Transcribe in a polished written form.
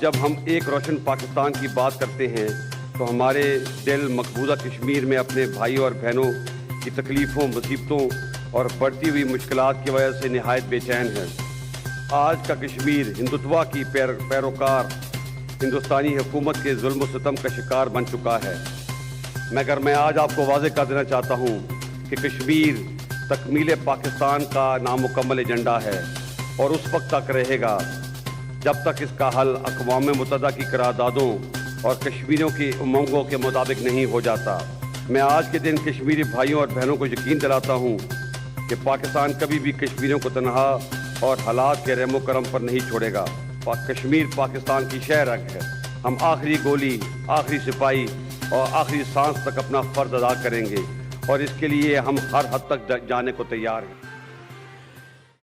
جب ہم ایک روشن پاکستان کی بات کرتے ہیں تو ہمارے دل مقبوضہ کشمیر میں اپنے بھائی اور بہنوں کی تکلیفوں، مصیبتوں اور بڑھتی ہوئی مشکلات کی وجہ سے نہایت بے چین ہے۔ آج کا کشمیر ہندوتوا کی پیروکار ہندوستانی حکومت کے ظلم و ستم کا شکار بن چکا ہے، مگر میں آج آپ کو واضح کر دینا چاہتا ہوں کہ کشمیر تکمیل پاکستان کا نامکمل ایجنڈا ہے اور اس وقت تک رہے گا جب تک اس کا حل اقوام متحدہ کی قراردادوں اور کشمیریوں کی امنگوں کے مطابق نہیں ہو جاتا۔ میں آج کے دن کشمیری بھائیوں اور بہنوں کو یقین دلاتا ہوں کہ پاکستان کبھی بھی کشمیریوں کو تنہا اور حالات کے رحم و کرم پر نہیں چھوڑے گا۔ کشمیر پاکستان کی شہ رگ ہے۔ ہم آخری گولی، آخری سپاہی اور آخری سانس تک اپنا فرض ادا کریں گے اور اس کے لیے ہم ہر حد تک جانے کو تیار ہیں۔